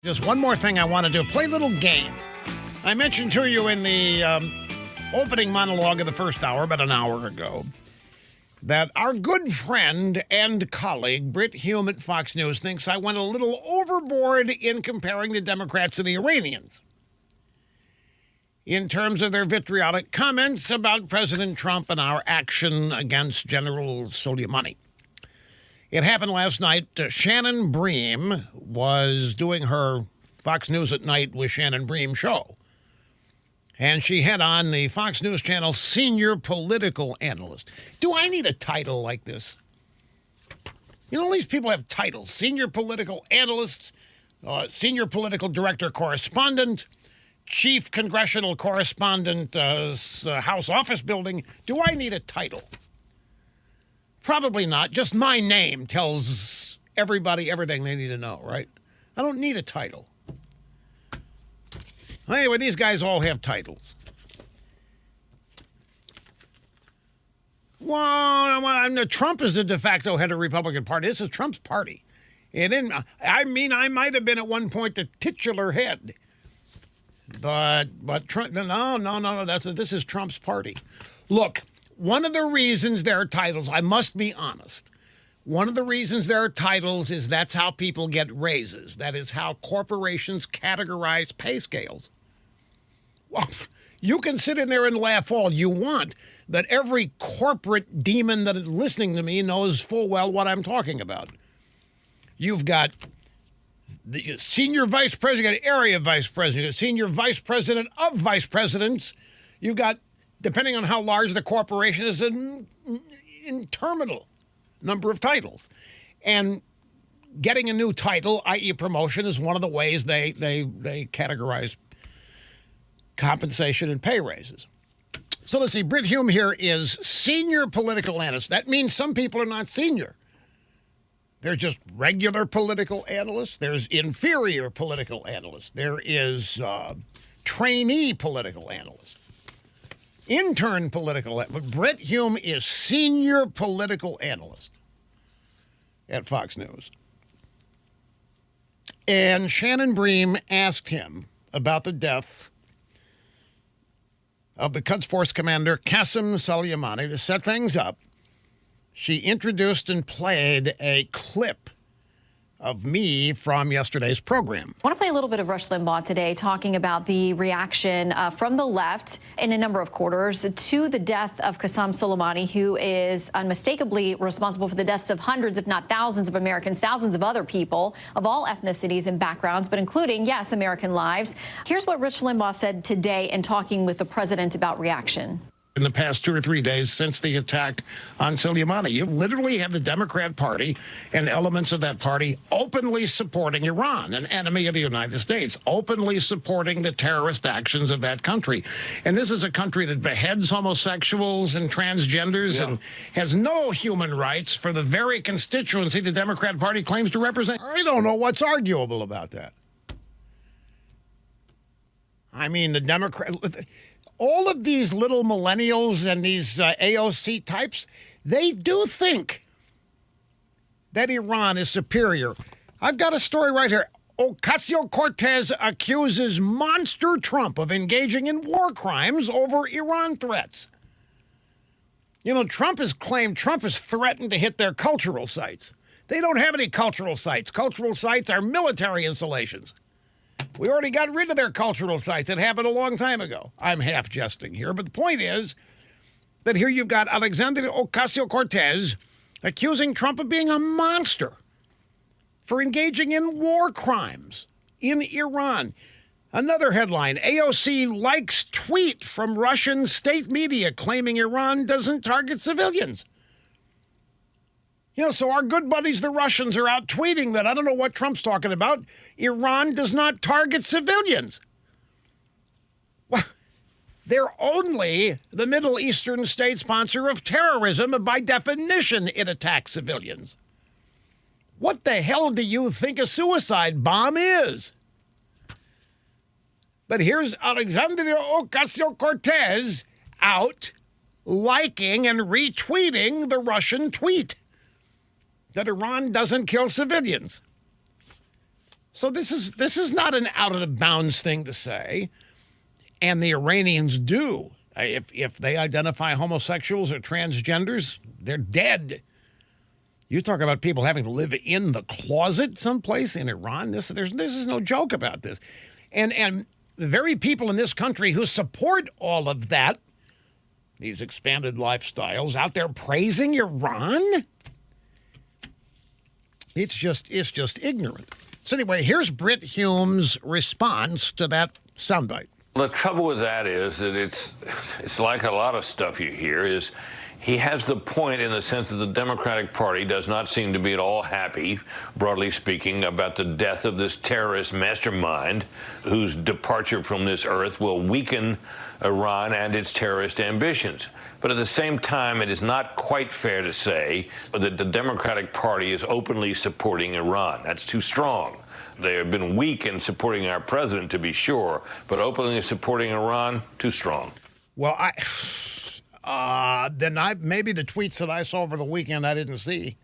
Just one more thing I want to do. Play a little game. I mentioned to you in the opening monologue of the first hour, about an hour ago, that our good friend and colleague, Brit Hume at Fox News, thinks I went a little overboard in comparing the Democrats and the Iranians in terms of their vitriolic comments about President Trump and our action against General Solimani. It happened last night. Shannon Bream was doing her Fox News at Night with Shannon Bream show. And she had on the Fox News Channel senior political analyst. Do I need a title like this? You know, all these people have titles. Senior political analysts, senior political director correspondent, chief congressional correspondent, House office building. Do I need a title? Probably not. Just my name tells everybody everything they need to know, right? I don't need a title. Anyway, these guys all have titles. Well, Trump is the de facto head of the Republican Party. This is Trump's party. I might have been at one point the titular head. But Trump, no. This is Trump's party. Look. One of the reasons there are titles, I must be honest, one of the reasons there are titles is that's how people get raises. That is how corporations categorize pay scales. Well, you can sit in there and laugh all you want, but every corporate demon that is listening to me knows full well what I'm talking about. You've got the senior vice president, area vice president, senior vice president of vice presidents. You've got, depending on how large the corporation is, an interminable number of titles. And getting a new title, i.e. promotion, is one of the ways they categorize compensation and pay raises. So let's see, Brit Hume here is senior political analyst. That means some people are not senior. There's just regular political analysts. There's inferior political analysts. There is trainee political analyst. Intern political, but Brit Hume is senior political analyst at Fox News. And Shannon Bream asked him about the death of the Quds Force commander Qasem Soleimani. To set things up, she introduced and played a clip of me from yesterday's program. I want to play a little bit of Rush Limbaugh today, talking about the reaction from the left in a number of quarters to the death of Qasem Soleimani, who is unmistakably responsible for the deaths of hundreds, if not thousands of Americans, thousands of other people of all ethnicities and backgrounds, but including, yes, American lives. Here's what Rush Limbaugh said today in talking with the president about reaction. In the past 2 or 3 days since the attack on Soleimani, you literally have the Democrat Party and elements of that party openly supporting Iran, an enemy of the United States, openly supporting the terrorist actions of that country. And this is a country that beheads homosexuals and transgenders and has no human rights for the very constituency the Democrat Party claims to represent. I don't know what's arguable about that. I mean, the Democrat... All of these little millennials and these AOC types, they do think that Iran is superior. I've got a story right here. Ocasio-Cortez accuses monster Trump of engaging in war crimes over Iran threats. You know, Trump has threatened to hit their cultural sites. They don't have any cultural sites. Cultural sites are military installations. We already got rid of their cultural sites. It happened a long time ago. I'm half jesting here, but the point is that here you've got Alexandria Ocasio-Cortez accusing Trump of being a monster for engaging in war crimes in Iran. Another headline, AOC likes tweet from Russian state media claiming Iran doesn't target civilians. You know, so our good buddies, the Russians, are out tweeting that, I don't know what Trump's talking about, Iran does not target civilians. Well, they're only the Middle Eastern state sponsor of terrorism, and by definition, it attacks civilians. What the hell do you think a suicide bomb is? But here's Alexandria Ocasio-Cortez out liking and retweeting the Russian tweet that Iran doesn't kill civilians. So this is not an out of the bounds thing to say, and the Iranians do. If they identify homosexuals or transgenders, they're dead. You talk about people having to live in the closet someplace in Iran. This is no joke about this, and the very people in this country who support all of that, these expanded lifestyles, out there praising Iran. It's just ignorant. So anyway, here's Brit Hume's response to that soundbite. The trouble with that is that it's like a lot of stuff you hear is he has the point in the sense that the Democratic Party does not seem to be at all happy, broadly speaking, about the death of this terrorist mastermind whose departure from this earth will weaken Iran and its terrorist ambitions. But at the same time, it is not quite fair to say that the Democratic Party is openly supporting Iran. That's too strong. They have been weak in supporting our president, to be sure, but openly supporting Iran, too strong. Well, maybe the tweets that I saw over the weekend I didn't see.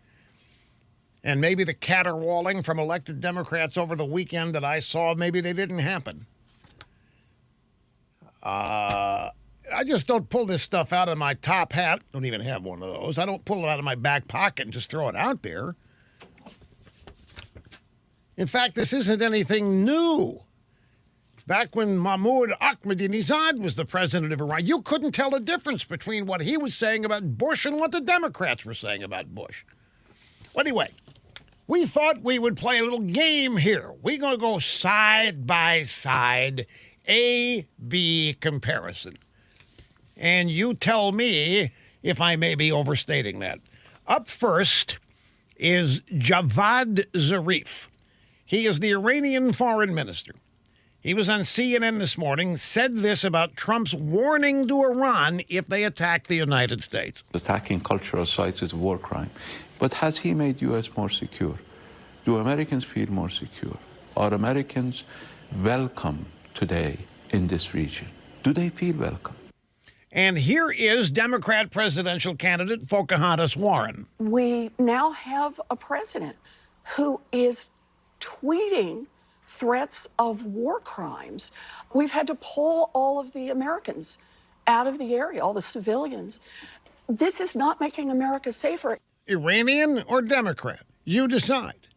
And maybe the caterwauling from elected Democrats over the weekend that I saw, maybe they didn't happen. I just don't pull this stuff out of my top hat. Don't even have one of those. I don't pull it out of my back pocket and just throw it out there. In fact, this isn't anything new. Back when Mahmoud Ahmadinejad was the president of Iran, you couldn't tell the difference between what he was saying about Bush and what the Democrats were saying about Bush. Well, anyway, we thought we would play a little game here. We're going to go side by side, A-B comparison. And you tell me if I may be overstating that. Up first is Javad Zarif. He is the Iranian foreign minister. He was on CNN this morning, said this about Trump's warning to Iran if they attack the United States. Attacking cultural sites is a war crime. But has he made U.S. more secure? Do Americans feel more secure? Are Americans welcome today in this region? Do they feel welcome? And here is Democrat presidential candidate Pocahontas Warren. We now have a president who is tweeting threats of war crimes. We've had to pull all of the Americans out of the area, all the civilians. This is not making America safer. Iranian or Democrat? You decide.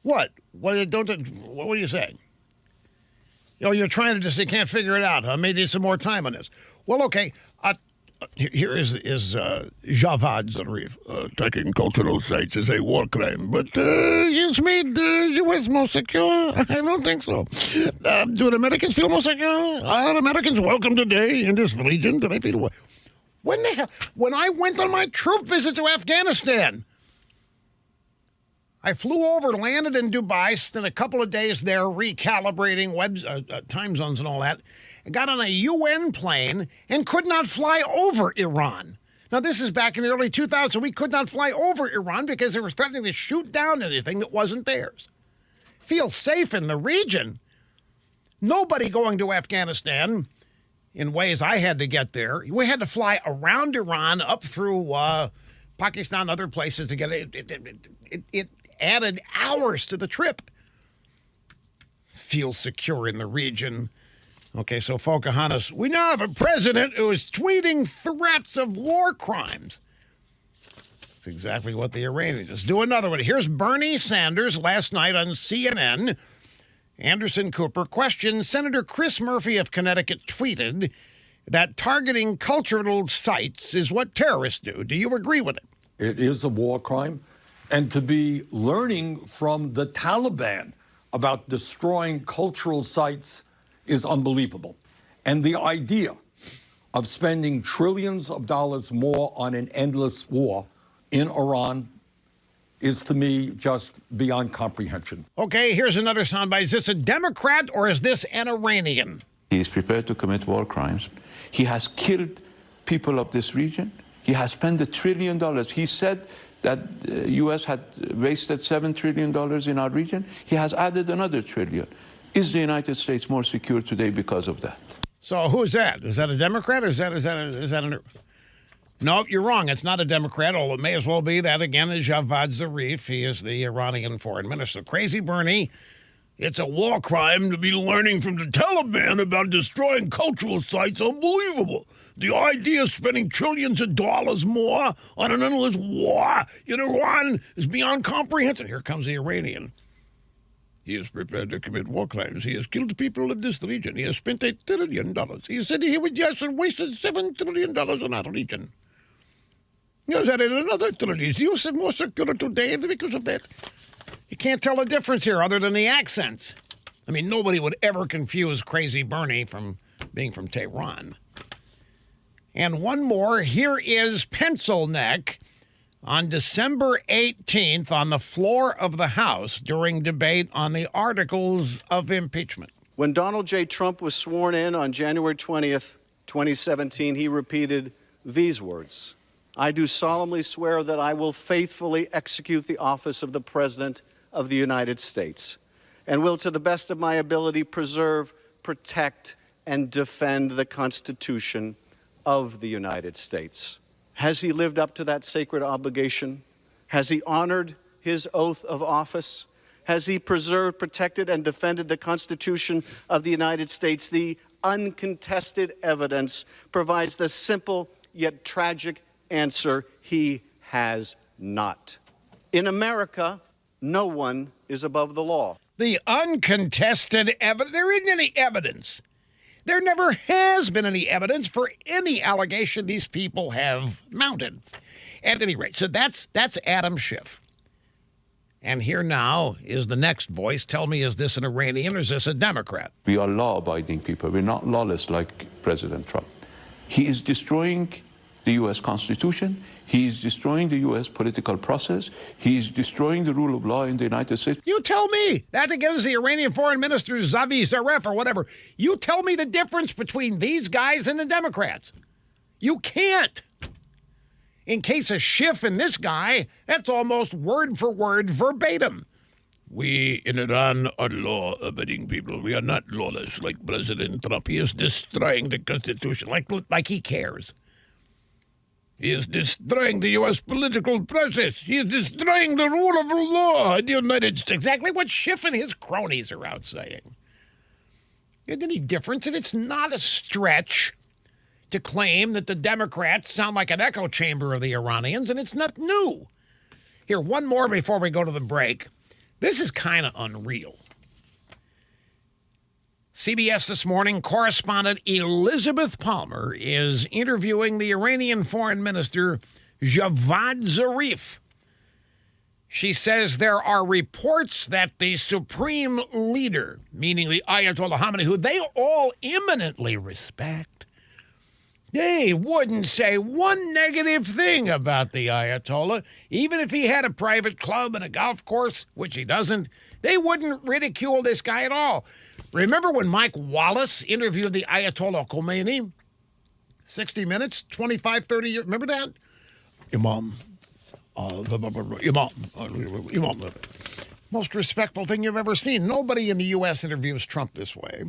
What? What are you saying? You're trying to just, you can't figure it out, huh? Maybe need some more time on this. Well, okay. Here is Javad Zarif. Attacking cultural sites is a war crime, but it's made the U.S. more secure. I don't think so. Do the Americans feel more secure? Are Americans welcome today in this region? Do they feel? When I went on my troop visit to Afghanistan, I flew over, landed in Dubai, spent a couple of days there recalibrating time zones and all that, and got on a UN plane and could not fly over Iran. Now, this is back in the early 2000s. We could not fly over Iran because they were threatening to shoot down anything that wasn't theirs. Feel safe in the region. Nobody going to Afghanistan in ways I had to get there. We had to fly around Iran, up through Pakistan, other places to get it. It added hours to the trip. Feel secure in the region. Okay, so Pocahontas, we now have a president who is tweeting threats of war crimes. That's exactly what the Iranians. Let's do another one. Here's Bernie Sanders last night on CNN. Anderson Cooper questioned Senator Chris Murphy of Connecticut tweeted that targeting cultural sites is what terrorists do. Do you agree with it? It is a war crime. And to be learning from the Taliban about destroying cultural sites is unbelievable. And the idea of spending trillions of dollars more on an endless war in Iran is, to me, just beyond comprehension. Okay, here's another soundbite. Is this a Democrat or is this an Iranian? He is prepared to commit war crimes. He has killed people of this region. He has spent $1 trillion. He said that the U.S. had wasted $7 trillion in our region. He has added another $1 trillion. Is the United States more secure today because of that? So who is that? Is that a Democrat or is that an... No, you're wrong. It's not a Democrat, although it may as well be. That, again, is Javad Zarif. He is the Iranian foreign minister. Crazy Bernie, it's a war crime to be learning from the Taliban about destroying cultural sites. Unbelievable. The idea of spending trillions of dollars more on an endless war in Iran is beyond comprehension. Here comes the Iranian. He is prepared to commit war crimes. He has killed people in this region. He has spent $1 trillion. He said he would just have wasted $7 trillion on our region. He has added another trillion. You said more secure today because of that. You can't tell the difference here other than the accents. I mean, nobody would ever confuse Crazy Bernie from being from Tehran. And one more. Here is Pencil Neck on December 18th on the floor of the House during debate on the articles of impeachment. When Donald J. Trump was sworn in on January 20th, 2017, he repeated these words: I do solemnly swear that I will faithfully execute the office of the President of the United States and will, to the best of my ability, preserve, protect, and defend the Constitution of the United States. Has he lived up to that sacred obligation? Has he honored his oath of office? Has he preserved, protected, and defended the Constitution of the United States? The uncontested evidence provides the simple yet tragic answer: he has not. In America, no one is above the law. The uncontested evidence. There isn't any evidence. There never has been any evidence for any allegation these people have mounted. At any rate, so that's Adam Schiff. And here now is the next voice. Tell me, is this an Iranian or is this a Democrat? We are law-abiding people. We're not lawless like President Trump. He is destroying the U.S. Constitution. He is destroying the U.S. political process. He is destroying the rule of law in the United States. You tell me. That again is the Iranian foreign minister, Zavi Zaref, or whatever. You tell me the difference between these guys and the Democrats. You can't. In case of Schiff and this guy, that's almost word for word verbatim. We in Iran are law-abiding people. We are not lawless like President Trump. He is destroying the Constitution like he cares. He is destroying the U.S. political process. He is destroying the rule of law in the United States. Exactly what Schiff and his cronies are out saying. Isn't any difference? And it's not a stretch to claim that the Democrats sound like an echo chamber of the Iranians, and it's not new. Here, one more before we go to the break. This is kind of unreal. CBS This Morning correspondent Elizabeth Palmer is interviewing the Iranian foreign minister Javad Zarif. She says there are reports that the supreme leader, meaning the Ayatollah Khamenei, who they all eminently respect, they wouldn't say one negative thing about the Ayatollah. Even if he had a private club and a golf course, which he doesn't, they wouldn't ridicule this guy at all. Remember when Mike Wallace interviewed the Ayatollah Khomeini? 60 Minutes, 25, 30 years. Remember that? Imam. Most respectful thing you've ever seen. Nobody in the U.S. interviews Trump this way.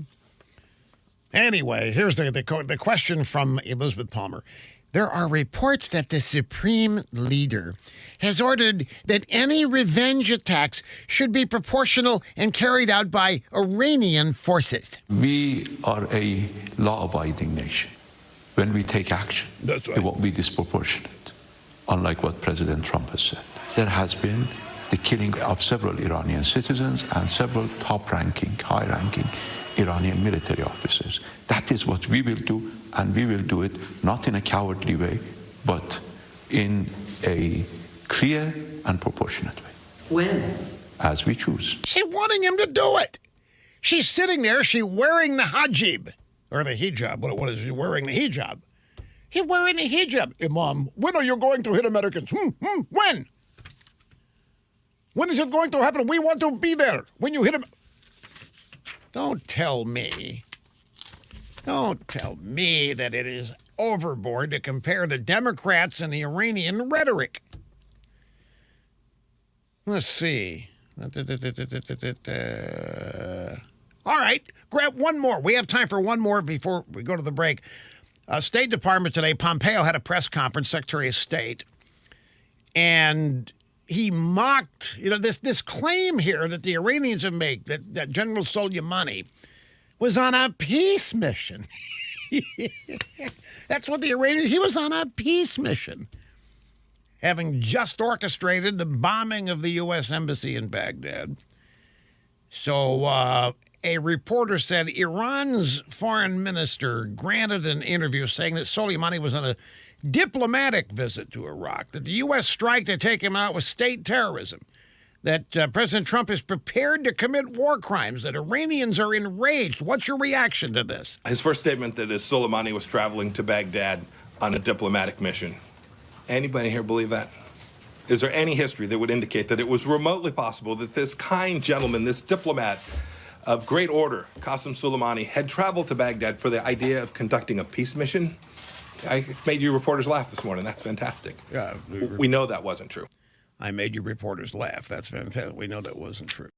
Anyway, here's the question from Elizabeth Palmer. There are reports that the supreme leader has ordered that any revenge attacks should be proportional and carried out by Iranian forces. We are a law-abiding nation. When we take action, That's right. It won't be disproportionate, unlike what President Trump has said. There has been the killing of several Iranian citizens and several top-ranking, high-ranking Iranian military officers. That is what we will do, and we will do it not in a cowardly way, but in a clear and proportionate way. When? As we choose. She's wanting him to do it. She's sitting there, she's wearing the hijab, or the hijab. What is she wearing? The hijab. He's wearing the hijab. Imam, when are you going to hit Americans? When? When is it going to happen? We want to be there when you hit them. Don't tell me that it is overboard to compare the Democrats and the Iranian rhetoric. Let's see. All right, grab one more. We have time for one more before we go to the break. State Department today, Pompeo had a press conference, Secretary of State, and he mocked, this claim here that the Iranians have made, that General Soleimani was on a peace mission. That's what he was on a peace mission, having just orchestrated the bombing of the U.S. Embassy in Baghdad. So a reporter said Iran's foreign minister granted an interview saying that Soleimani was on a diplomatic visit to Iraq, that the U.S. strike to take him out was state terrorism, that President Trump is prepared to commit war crimes, that Iranians are enraged. What's your reaction to this? His first statement that is Soleimani was traveling to Baghdad on a diplomatic mission. Anybody here believe that? Is there any history that would indicate that it was remotely possible that this kind gentleman, this diplomat of great order, Qasem Soleimani, had traveled to Baghdad for the idea of conducting a peace mission? I made you reporters laugh this morning. That's fantastic. Yeah, we know that wasn't true. I made you reporters laugh. That's fantastic. We know that wasn't true.